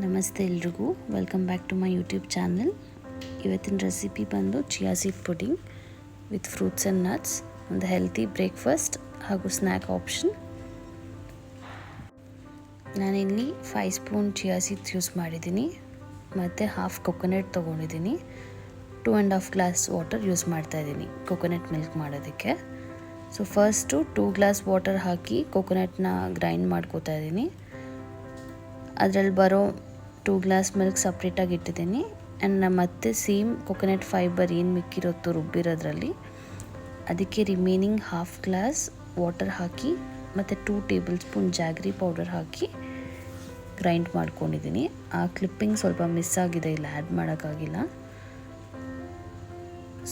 ನಮಸ್ತೆ ಎಲ್ರಿಗೂ, welcome back to my YouTube channel. ಇವತ್ತಿನ ರೆಸಿಪಿ ಬಂದು chia seed pudding with fruits and nuts, ಒಂದು ಹೆಲ್ತಿ ಬ್ರೇಕ್ಫಾಸ್ಟ್ ಹಾಗೂ ಸ್ನ್ಯಾಕ್ ಆಪ್ಷನ್. ನಾನಿಲ್ಲಿ 5 ಸ್ಪೂನ್ ಚಿಯಾ ಸೀಡ್ಸ್ ಯೂಸ್ ಮಾಡಿದ್ದೀನಿ ಮತ್ತು ಹಾಫ್ ಕೊಕೊನಟ್ ತೊಗೊಂಡಿದ್ದೀನಿ. 2.5 ಗ್ಲಾಸ್ ವಾಟರ್ ಯೂಸ್ ಮಾಡ್ತಾಯಿದ್ದೀನಿ ಕೊಕೊನಟ್ ಮಿಲ್ಕ್ ಮಾಡೋದಕ್ಕೆ. ಸೊ ಫಸ್ಟು 2 ಗ್ಲಾಸ್ ವಾಟರ್ ಹಾಕಿ ಕೊಕೊನಟ್ನ ಗ್ರೈಂಡ್ ಮಾಡ್ಕೋತಾ ಇದ್ದೀನಿ. ಅದರಲ್ಲಿ ಬರೋ 2 ಗ್ಲಾಸ್ ಮಿಲ್ಕ್ ಸಪ್ರೇಟಾಗಿ ಇಟ್ಟಿದ್ದೀನಿ. ಆ್ಯಂಡ್ ಮತ್ತೆ ಸೇಮ್ ಕೊಕೊನಟ್ ಫೈಬರ್ ಏನು ಮಿಕ್ಕಿರುತ್ತೋ ರುಬ್ಬಿರೋದ್ರಲ್ಲಿ ಅದಕ್ಕೆ ರಿಮೈನಿಂಗ್ ಹಾಫ್ ಗ್ಲಾಸ್ ವಾಟರ್ ಹಾಕಿ ಮತ್ತು 2 ಟೇಬಲ್ ಸ್ಪೂನ್ ಜಾಗ್ರಿ ಪೌಡರ್ ಹಾಕಿ ಗ್ರೈಂಡ್ ಮಾಡ್ಕೊಂಡಿದ್ದೀನಿ. ಆ ಕ್ಲಿಪ್ಪಿಂಗ್ ಸ್ವಲ್ಪ ಮಿಸ್ ಆಗಿದೆ, ಇಲ್ಲ ಆ್ಯಡ್ ಮಾಡೋಕ್ಕಾಗಿಲ್ಲ.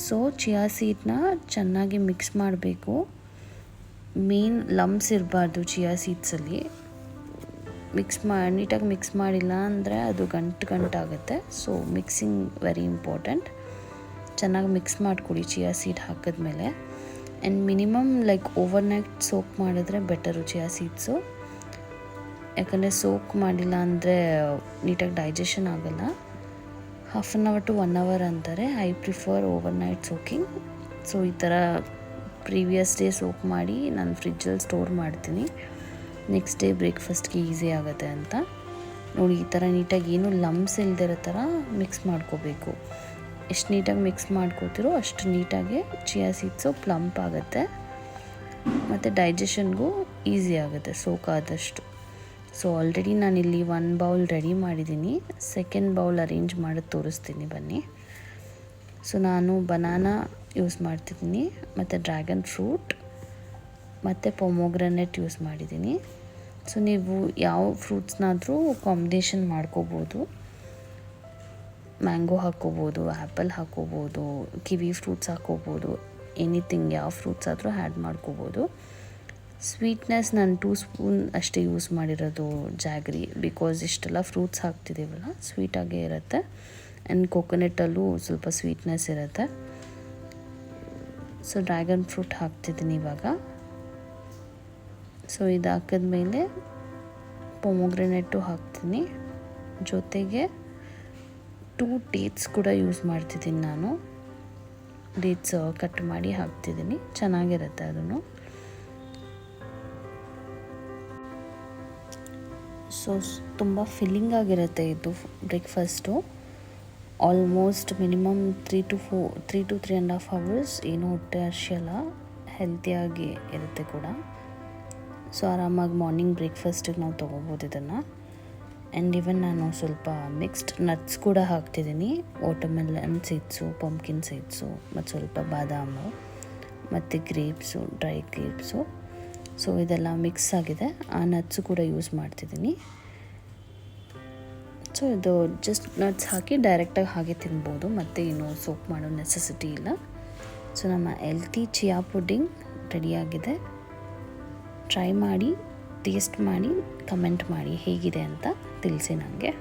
ಸೊ ಚಿಯಾ ಸೀಡ್ನ ಚೆನ್ನಾಗಿ ಮಿಕ್ಸ್ ಮಾಡಬೇಕು. ಮೇನ್ ಲಮ್ಸ್ ಇರಬಾರ್ದು ಚಿಯಾ ಸೀಡ್ಸಲ್ಲಿ. ನೀಟಾಗಿ ಮಿಕ್ಸ್ ಮಾಡಿಲ್ಲ ಅಂದರೆ ಅದು ಗಂಟಾಗುತ್ತೆ. So mixing very important. ಚೆನ್ನಾಗಿ ಮಿಕ್ಸ್ ಮಾಡಿಕೊಡಿ ಚಿಯಾ ಸೀಡ್ ಹಾಕಿದ್ಮೇಲೆ. ಆ್ಯಂಡ್ ಮಿನಿಮಮ್ ಓವರ್ನೈಟ್ ಸೋಕ್ ಮಾಡಿದ್ರೆ ಬೆಟರು ಚಿಯಾ ಸೀಡ್ಸು. ಯಾಕಂದರೆ ಸೋಕ್ ಮಾಡಿಲ್ಲ ಅಂದರೆ ನೀಟಾಗಿ ಡೈಜೆಷನ್ ಆಗೋಲ್ಲ. Half an hour to 1 hour ಅಂತಾರೆ. I prefer overnight soaking. So ಈ ಥರ ಪ್ರೀವಿಯಸ್ ಡೇ ಸೋಕ್ ಮಾಡಿ ನಾನು ಫ್ರಿಜ್ಜಲ್ಲಿ ಸ್ಟೋರ್ ಮಾಡ್ತೀನಿ. ನೆಕ್ಸ್ಟ್ ಡೇ ಬ್ರೇಕ್ಫಾಸ್ಟ್ಗೆ ಈಸಿ ಆಗುತ್ತೆ ಅಂತ. ನೋಡಿ, ಈ ಥರ ನೀಟಾಗಿ ಏನು ಲಮ್ಸ್ ಇಲ್ದಿರೋ ಥರ ಮಿಕ್ಸ್ ಮಾಡ್ಕೋಬೇಕು. ಎಷ್ಟು ನೀಟಾಗಿ ಮಿಕ್ಸ್ ಮಾಡ್ಕೋತಿರೋ ಅಷ್ಟು ನೀಟಾಗಿ ಚಿಯಾ ಸೀಡ್ಸು ಪ್ಲಂಪ್ ಆಗುತ್ತೆ ಮತ್ತು ಡೈಜೆಷನ್ಗೂ ಈಸಿ ಆಗುತ್ತೆ ಸೋಕ್ ಆದಷ್ಟು. ಸೊ ಆಲ್ರೆಡಿ ನಾನಿಲ್ಲಿ 1 ಬೌಲ್ ರೆಡಿ ಮಾಡಿದ್ದೀನಿ. ಸೆಕೆಂಡ್ ಬೌಲ್ ಅರೇಂಜ್ ಮಾಡಿ ತೋರಿಸ್ತೀನಿ ಬನ್ನಿ. ಸೊ ನಾನು ಬನಾನಾ ಯೂಸ್ ಮಾಡ್ತಿದ್ದೀನಿ ಮತ್ತು ಡ್ರ್ಯಾಗನ್ ಫ್ರೂಟ್ ಮತ್ತು ಪೊಮೊಗ್ರನೇಟ್ ಯೂಸ್ ಮಾಡಿದ್ದೀನಿ. ಸೊ ನೀವು ಯಾವ ಫ್ರೂಟ್ಸ್ನಾದರೂ ಕಾಂಬಿನೇಷನ್ ಮಾಡ್ಕೋಬೋದು. ಮ್ಯಾಂಗೋ ಹಾಕ್ಕೋಬೋದು, ಆ್ಯಪಲ್ ಹಾಕ್ಕೋಬೋದು, ಕಿವಿ ಫ್ರೂಟ್ಸ್ ಹಾಕ್ಕೋಬೋದು. ಎನಿಥಿಂಗ್, ಯಾವ ಫ್ರೂಟ್ಸ್ ಆದರೂ ಆ್ಯಡ್ ಮಾಡ್ಕೋಬೋದು. ಸ್ವೀಟ್ನೆಸ್ ನಾನು 2 ಸ್ಪೂನ್ ಅಷ್ಟೇ ಯೂಸ್ ಮಾಡಿರೋದು ಜಾಗ್ರಿ, ಬಿಕಾಸ್ ಇಷ್ಟೆಲ್ಲ ಫ್ರೂಟ್ಸ್ ಹಾಕ್ತಿದ್ದೀವಲ್ಲ, ಸ್ವೀಟಾಗೇ ಇರುತ್ತೆ. ಆ್ಯಂಡ್ ಕೊಕೊನಟ್ಟಲ್ಲೂ ಸ್ವಲ್ಪ ಸ್ವೀಟ್ನೆಸ್ ಇರುತ್ತೆ. ಸೊ ಡ್ರ್ಯಾಗನ್ ಫ್ರೂಟ್ ಹಾಕ್ತಿದ್ದೀನಿ ಇವಾಗ. ಸೊ ಇದು ಹಾಕಿದ್ಮೇಲೆ ಪೊಮೊಗ್ರನೇಟು ಹಾಕ್ತೀನಿ. ಜೊತೆಗೆ 2 ಡೇಟ್ಸ್ ಕೂಡ ಯೂಸ್ ಮಾಡ್ತಿದ್ದೀನಿ ನಾನು. ಡೇಟ್ಸ್ ಕಟ್ ಮಾಡಿ ಹಾಕ್ತಿದ್ದೀನಿ, ಚೆನ್ನಾಗಿರುತ್ತೆ ಅದನ್ನು. ಸೊ ತುಂಬ ಫಿಲ್ಲಿಂಗ್ ಆಗಿರುತ್ತೆ ಇದು breakfast. Almost minimum 3 to 3.5 hours ಏನೂ ಹೊಟ್ಟೆ ಹಸಿಯಲ್ಲ, ಹೆಲ್ತಿಯಾಗಿ ಇರುತ್ತೆ ಕೂಡ. ಸೊ ಆರಾಮಾಗಿ ಮಾರ್ನಿಂಗ್ ಬ್ರೇಕ್ಫಾಸ್ಟಿಗೆ ನಾವು ತೊಗೋಬೋದು ಇದನ್ನು. ಆ್ಯಂಡ್ ಇವನ್ ನಾನು ಸ್ವಲ್ಪ ಮಿಕ್ಸ್ಡ್ ನಟ್ಸ್ ಕೂಡ ಹಾಕ್ತಿದ್ದೀನಿ. ವಾಟರ್ಮೆಲನ್ ಸೀಡ್ಸು, ಪಂಪ್ಕಿನ್ ಸೀಡ್ಸು ಮತ್ತು ಸ್ವಲ್ಪ ಬಾದಾಮು ಮತ್ತು ಗ್ರೇಪ್ಸು, ಡ್ರೈ ಗ್ರೇಪ್ಸು. ಸೊ ಇದೆಲ್ಲ ಮಿಕ್ಸ್ ಆಗಿದೆ. ಆ ನಟ್ಸು ಕೂಡ ಯೂಸ್ ಮಾಡ್ತಿದ್ದೀನಿ. ಸೊ ಇದು ಜಸ್ಟ್ ನಟ್ಸ್ ಹಾಕಿ ಡೈರೆಕ್ಟಾಗಿ ಹಾಗೆ ತಿನ್ಬೋದು, ಮತ್ತು ಏನು ಸೋಕ್ ಮಾಡೋ ನೆಸೆಸಿಟಿ ಇಲ್ಲ. ಸೊ ನಮ್ಮ ಹೆಲ್ತಿ ಚಿಯಾ ಪುಡಿಂಗ್ ರೆಡಿಯಾಗಿದೆ. ಟ್ರೈ ಮಾಡಿ, ಟೇಸ್ಟ್ ಮಾಡಿ, ಕಮೆಂಟ್ ಮಾಡಿ ಹೇಗಿದೆ ಅಂತ ತಿಳಿಸಿ ನನಗೆ.